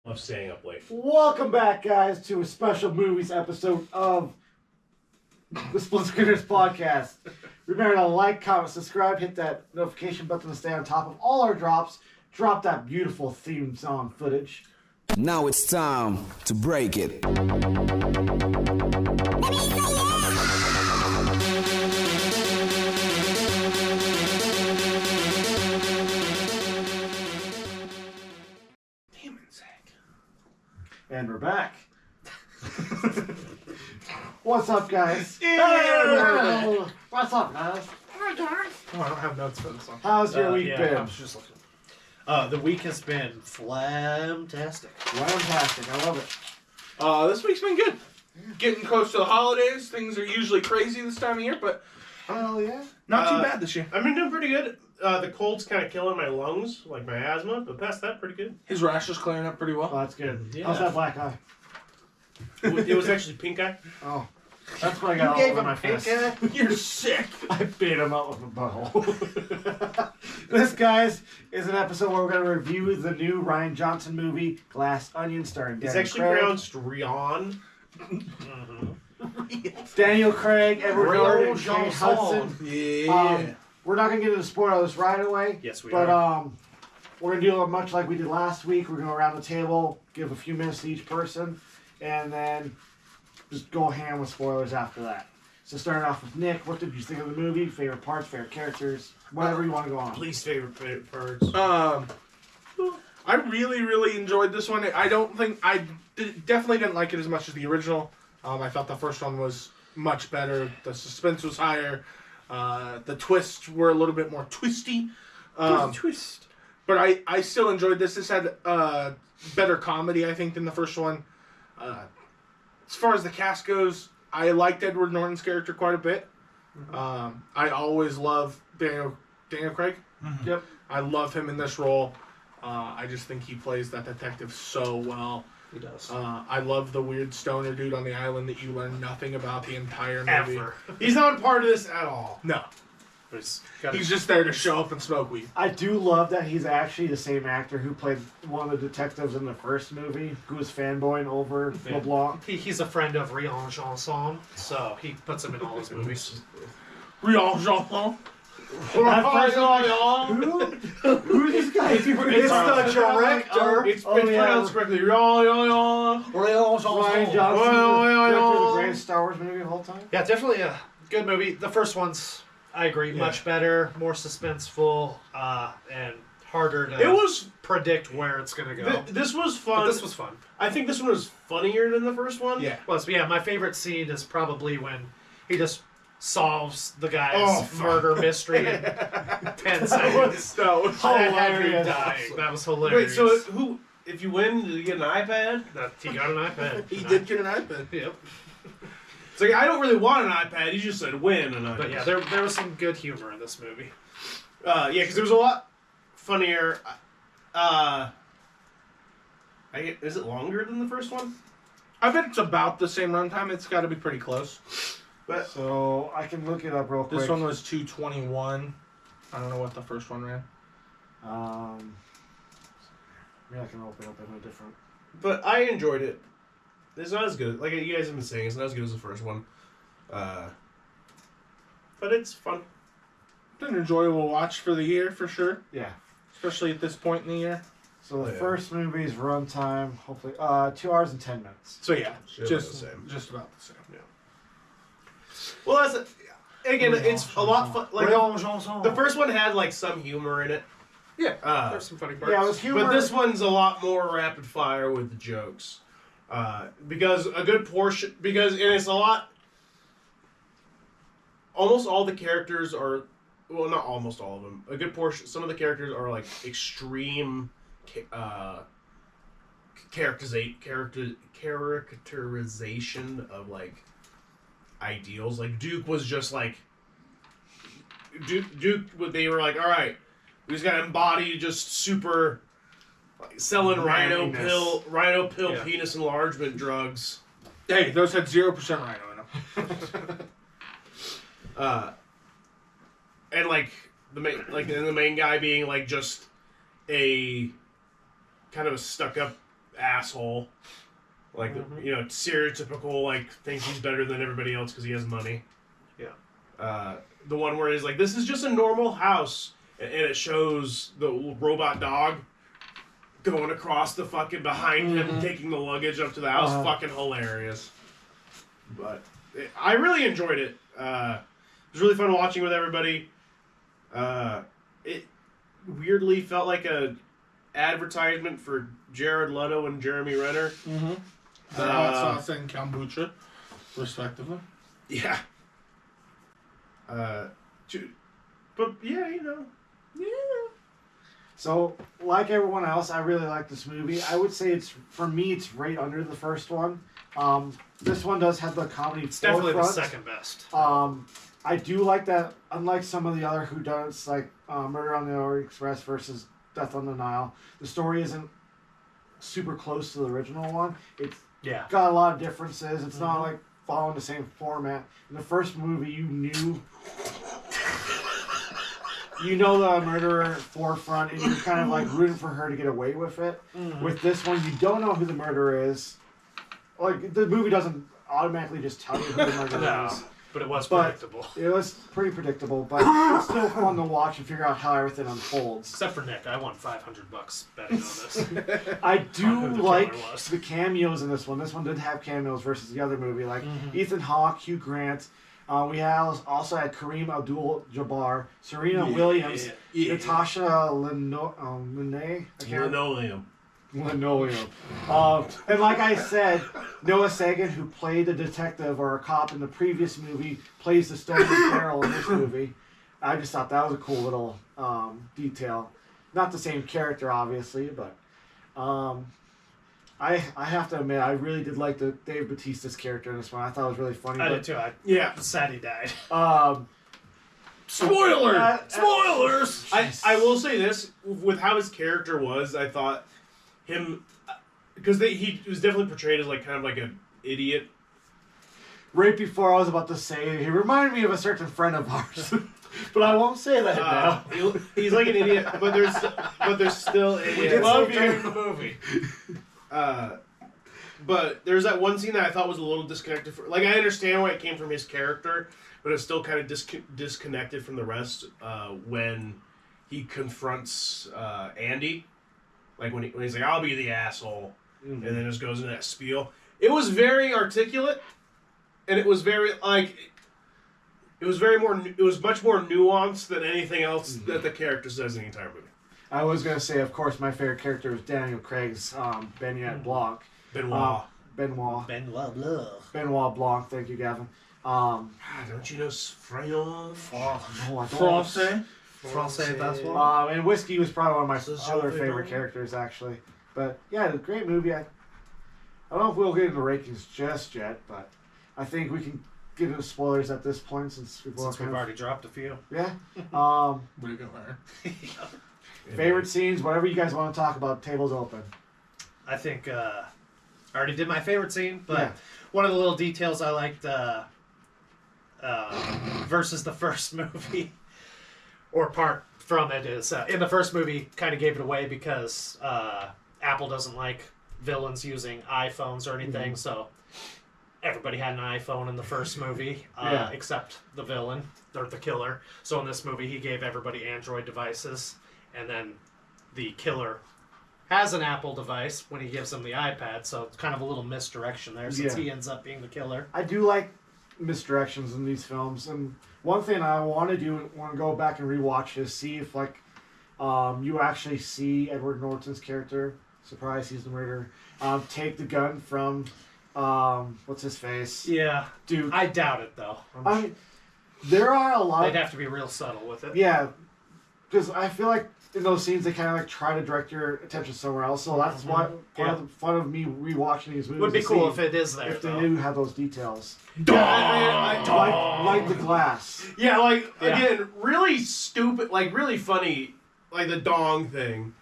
of staying up late. Welcome back, guys, to a special movies episode of the SplitScreeners podcast. Remember to like, comment, subscribe, hit that notification button to stay on top of all our drops. Drop that beautiful theme song footage. Now it's time to break it. And we're back. What's up, guys? Yeah. What's up, guys? Oh, I don't have notes for this one. How's your week been? I was just looking. The week has been flamtastic. Fantastic. I love it. This week's been good. Getting close to the holidays. Things are usually crazy this time of year, but Hell yeah. not too bad this year. I've been doing pretty good. The cold's kind of killing my lungs, like my asthma, but past that, pretty good. His rash is clearing up pretty well. Oh, that's good. Yeah. How's that black eye? It was actually pink eye. Oh. That's what I got all over my face. You're sick. I beat him up with a butthole. This, guys, is an episode where we're going to review the new Rian Johnson movie, Glass Onion, starring It's Daniel actually Craig. pronounced Rian. Daniel Craig, Edward Norton, and Kate Johnson. Hudson. Yeah. We're not going to get into spoilers right away. Yes, we But are. we're going to do it much like we did last week. We're going to go around the table, give a few minutes to each person, and then just go ham with spoilers after that. So starting off with Nick, what did you think of the movie? Favorite parts, favorite characters, whatever you want to go on. Least favorite parts. I really, really enjoyed this one. I don't think definitely didn't like it as much as the original. I thought the first one was much better. The suspense was higher. The twists were a little bit more twisty. Twist. But I still enjoyed this. This had better comedy, I think, than the first one. As far as the cast goes, I liked Edward Norton's character quite a bit. I always love Daniel Craig. Yep. I love him in this role. I just think he plays that detective so well. He does. I love the weird stoner dude on the island that you learn nothing about the entire movie. Ever. He's not a part of this at all. No. He's He's just there to show up and smoke weed. I do love that he's actually the same actor who played one of the detectives in the first movie, who was fanboying over LeBlanc. he's a friend of Rian Johnson, so he puts him in all his movies. Rian Johnson. Who's this guy? It's the director. It's Oh, yeah. pronounced correctly. Rian Johnson, director of the greatest Star Wars movie of all time. Yeah, definitely a good movie. The first one's, I agree, much better, more suspenseful, and harder to It was. predict where it's going to go. This was fun. But this was fun. I think this one was funnier than the first one. Yeah. My favorite scene is probably when he just solves the guy's murder mystery in 10 seconds. That was That had me hilarious. dying. That was Wait, hilarious. so if you win, do you get an iPad? He got an iPad. He did get an iPad. Yep. It's like, I don't really want an iPad. He just said win an iPad. But yeah, there was some good humor in this movie. Yeah, because there was a lot funnier. Is it longer than the first one? I bet it's about the same runtime. It's got to be pretty close. But So I can look it up real quick. This one was 221. I don't know what the first one ran. Maybe I can open up in a different. But I enjoyed it. It's not as good. Like you guys have been saying, it's not as good as the first one. But it's fun. It's an enjoyable watch for the year, for sure. Yeah. Especially at this point in the year. So the Yeah. first movie's runtime, hopefully, 2 hours and 10 minutes. So yeah, Shit, just about the same. just about the same. Well, again, it's a lot fun. Like the first one had like some humor in it. Yeah, Uh, there's some funny parts. Yeah, it was humor. But this one's a lot more rapid fire with the jokes. Because a good portion, and it's a lot, almost all the characters are, well, not almost all of them, a good portion, some of the characters are like extreme characterization of like ideals. Like Duke was just like, Duke, they were like, all right, we just gotta embody just super like selling rhino pill Yeah. penis enlargement drugs. Hey, those had 0% rhino in them. And like the main guy being like just a kind of a stuck up asshole. Like, you know, stereotypical, like, thinks he's better than everybody else because he has money. Yeah. The one where he's like, this is just a normal house. And it shows the robot dog going across the fucking behind him, taking the luggage up to the house. Fucking hilarious. But I really enjoyed it. It was really fun watching with everybody. It weirdly felt like a advertisement for Jared Leto and Jeremy Renner. The hot sauce and kombucha, respectively. Yeah. But yeah, you know. Yeah. So, like everyone else, I really like this movie. I would say for me, it's right under the first one. This one does have the comedy. It's definitely the forefront. second best. I do like that. Unlike some of the other whodunits, like Murder on the Orient Express versus Death on the Nile, the story isn't super close to the original one. It's got a lot of differences. It's not like following the same format. In the first movie, you know the murderer forefront, and you're kind of like rooting for her to get away with it. With this one, you don't know who the murderer is. Like, the movie doesn't automatically just tell you who the murderer is. But it was predictable. It was pretty predictable, but it's still fun to watch and figure out how everything unfolds. Except for Nick, I won $500 betting on this. I do who the like killer was. the cameos in this one. This one did have cameos versus the other movie, like Ethan Hawke, Hugh Grant. We also had Kareem Abdul-Jabbar, Serena Williams, Natasha Lenoleum. Linoleum. And like I said, Noah Sagan, who played a detective or a cop in the previous movie, plays the Stone Carol in this movie. I just thought that was a cool little detail. Not the same character, obviously, but I have to admit, I really did like the Dave Bautista's character in this one. I thought it was really funny. I did too. I'm sad he died. Spoiler! Spoilers! I will say this, with how his character was, I thought him, because he was definitely portrayed as like kind of like an idiot. Right before I was about to say, he reminded me of a certain friend of ours. But I won't say that now. He's like an idiot, but there's still idiots. We did love you in the movie. But there's that one scene that I thought was a little disconnected. Like, I understand why it came from his character, but it's still kind of disconnected from the rest when he confronts Andy. Like, when he's like, I'll be the asshole. And then just goes into that spiel. It was very articulate, and it was very, like... It was much more nuanced than anything else that the character says in the entire movie. I was going to say, of course, my favorite character is Daniel Craig's Benoit Blanc. Benoit Blanc, thank you, Gavin. Don't you know France? No, I don't. Francais basketball. And Whiskey was probably one of my other Jean favorite Vedon. characters, actually. But, yeah, it's a great movie. I don't know if we'll get into rankings just yet, but I think we can get into spoilers at this point since we've already dropped a few. Yeah. Way to go, Aaron. Favorite scenes, whatever you guys want to talk about, table's open. I think I already did my favorite scene, but Yeah. one of the little details I liked versus the first movie, or part from it, is in the first movie kind of gave it away because Apple doesn't like villains using iPhones or anything, so everybody had an iPhone in the first movie, except the villain, or the killer. So in this movie, he gave everybody Android devices, and then the killer has an Apple device when he gives them the iPad, so it's kind of a little misdirection there, since he ends up being the killer. I do like misdirections in these films, and one thing I want to go back and rewatch is see if, like, you actually see Edward Norton's character, surprise, he's the murderer, take the gun from... what's his face? Yeah. Dude. I doubt it, though. I mean, there are a lot... They'd have to be real subtle with it. Yeah, because I feel like in those scenes they kind of like try to direct your attention somewhere else, so that's why part of the fun of me rewatching these movies. Would be to cool see if it is there, if they though. do have those details. I Like the glass. Yeah, like, again, really stupid, like, really funny, like, the dong thing.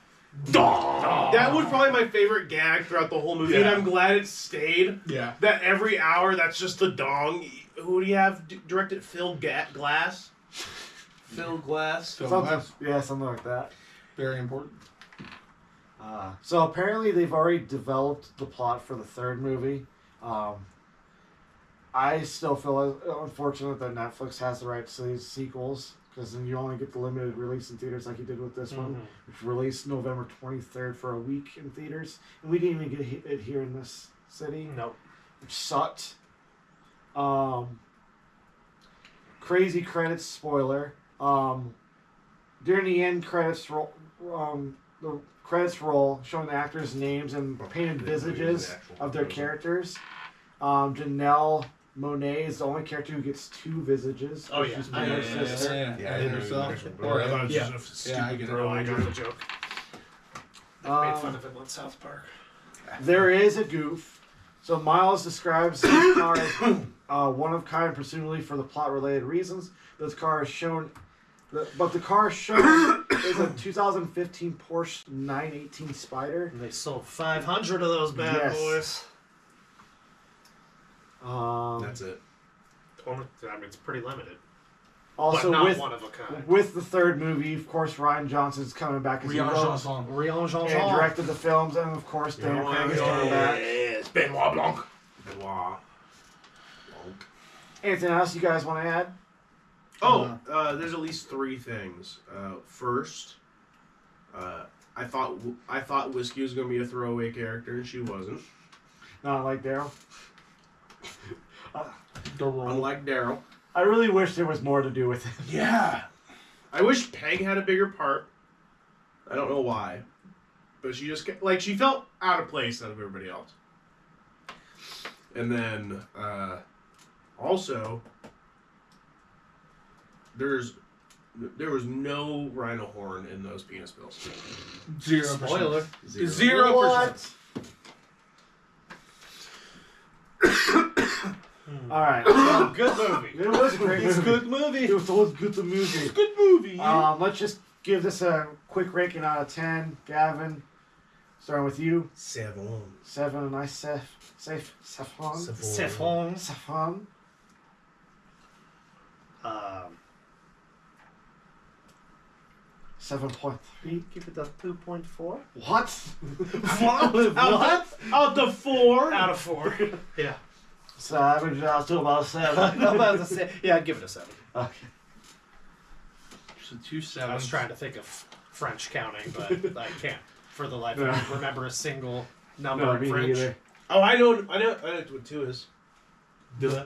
Dong! That was probably my favorite gag throughout the whole movie, and I'm glad it stayed. Yeah. That every hour, that's just the dong. Who do you have directed? Phil Glass? Phil Glass? Phil Something, Glass. yeah, something like that. Very important. So apparently they've already developed the plot for the third movie. I still feel unfortunate that Netflix has the rights to these sequels, because then you only get the limited release in theaters like you did with this one, which released November 23rd for a week in theaters, and we didn't even get it here in this city. Nope. Which sucked. Crazy credits spoiler. During the end credits roll, the credits roll showing the actors' names and painted visages of their characters. Janelle Monáe is the only character who gets 2 visages. Oh, yeah. She's playing her sister. Yeah, And herself. Or I thought it was Yeah. just a Yeah, I stupid get it. throwaway I got joke. the joke. Made fun of it on South Park. There is a goof. So Miles describes his car as one of kind, presumably for the plot-related reasons. This car is shown, but the car shown is a 2015 Porsche 918 Spider. And they sold 500 of those bad Yes. boys. That's it. I mean, it's pretty limited. Also, but not with one of a kind. with the third movie, of course, Rian Johnson's coming back as Rian he Johnson. Rian Johnson. and directed the films, and of course, Dan Craig is coming back. Yes, Benoit Blanc. Benoit. Anything else you guys want to add? Oh, there's at least 3 things. First, I thought Whiskey was going to be a throwaway character, and she wasn't. Not like Daryl. Unlike Daryl. I really wish there was more to do with it. Yeah. I wish Peg had a bigger part. I don't know why. But she just, she felt out of place out of everybody else. And then, also, there was no rhino horn in those penis pills. 0%. Spoiler. 0%. All right. Good movie. It was a great movie. Good movie. It was a good movie. Good movie. Let's just give this a quick ranking out of 10. Gavin, starting with you. 7. 7, a nice safe. Sephon. 7.3. Give it a 2.4. What? What? Out of 4? Out of 4. Yeah. So I averaged out to about 7. I'm about to say, yeah, I'd give it a 7. Okay. So 2 7s. I was trying to think of French counting, but I can't for the life of me remember a single number No, in me French. neither. Oh, I know what 2 is. Deux.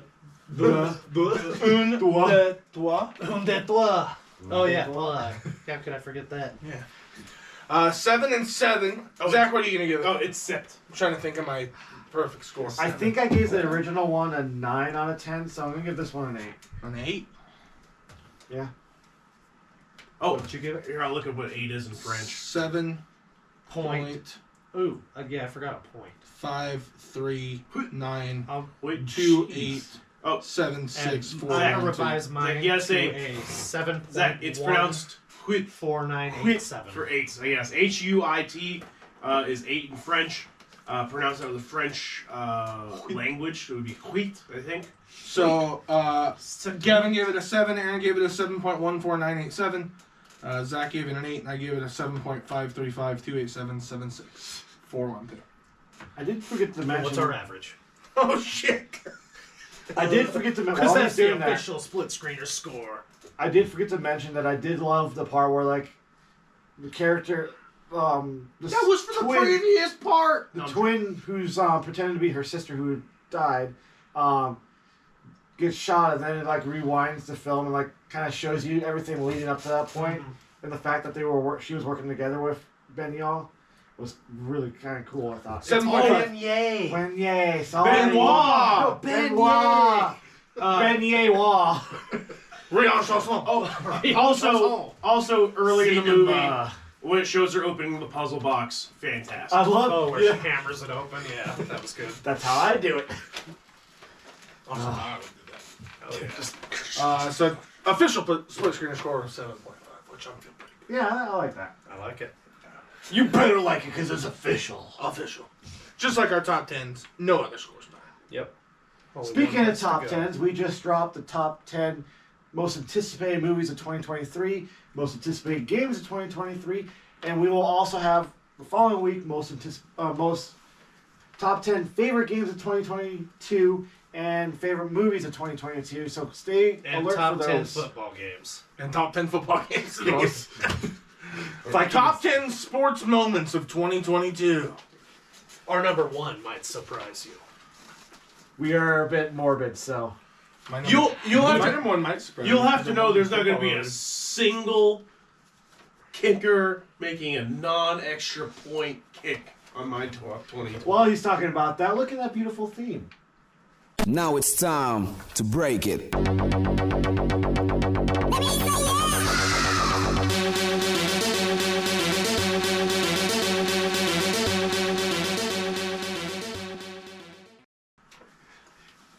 Un, deux, trois. Oh yeah. Well, how could I forget that? Yeah. 7 and 7. Zach, what are you gonna give it? Oh, it's 7. I'm trying to think of my perfect score. I think I gave the original one a 9 out of 10, so I'm going to give this one an 8. An 8. Yeah. Oh, What'd you give it? here, I'll look at what 8 is in French. 7. Point. Ooh, yeah, I forgot a point. 5 3 9 Wait, 2 jeez. 8 Oh, 7 6 And 4 I'm 1, gonna 2. revise mine Yeah, to say- a 7. Zach, it's pronounced huit 4987. for 8. So yes, Huit is 8 in French. Pronounced out of the French language, it would be huit, I think. So Gavin gave it a 7, Aaron gave it a 7.14987, Zach gave it an 8, and I gave it a 7.5352877641. I did forget to mention. What's our average? Oh shit! I did forget to mention. Because While I that's was the doing that, official split screener score. I did forget to mention that I did love the part where like the character, the That was for the twin, previous part. the twin who's pretending to be her sister who died, gets shot, and then it like rewinds the film and like kind of shows you everything leading up to that point, and the fact that she was working together with Benoit was really kind of cool. I thought. 7.5. Yay! Benoit, sorry. Benoit! Benoit! Benoit! Rian Johnson. Also early in the movie, Cinema. when it shows her opening the puzzle box, fantastic. I love. Oh, where yeah. she hammers it open. Yeah, that was good. That's how I do it. Also, I would do that. Oh, yeah. So official split screen score of 7.5, which I'm feeling pretty Yeah, I like that. I like it. You better like it because it's official. good. Official. Just like our top 10s, no other scores better. Yep. Speaking of top 10s, we just dropped the top 10 most anticipated movies of 2023, most anticipated games of 2023, and we will also have the following week, most top 10 favorite games of 2022 and favorite movies of 2022. So stay And alert top for 10 those. football games. And top 10 football games. Gross. Top 10 sports moments of 2022. Our number 1 might surprise you. We are a bit morbid, so You'll have my to number one might surprise you'll you. have to know there's not going to be a Football. single kicker making a non-extra point kick on my top 20. while he's talking about that, look at that beautiful theme. Now it's time to break it.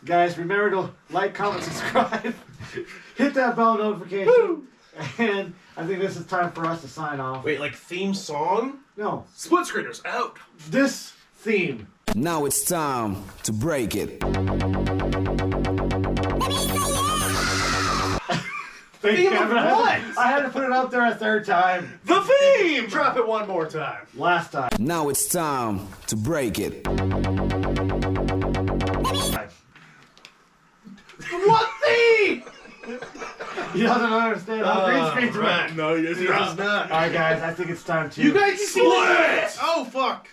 Guys, remember to like, comment, subscribe, hit that bell notification, and I think this is time for us to sign off. Wait, like theme song? No, SplitScreeners out. this theme. Now it's time to break it. Thank Theme you, of Kevin. what? I had to put it up there a third time. The theme. Drop it one more time. Last time. Now it's time to break it. What theme? He doesn't understand how green screens work. right. No, yes, He does not. Alright, guys, I think it's time to. You guys split! Oh, fuck.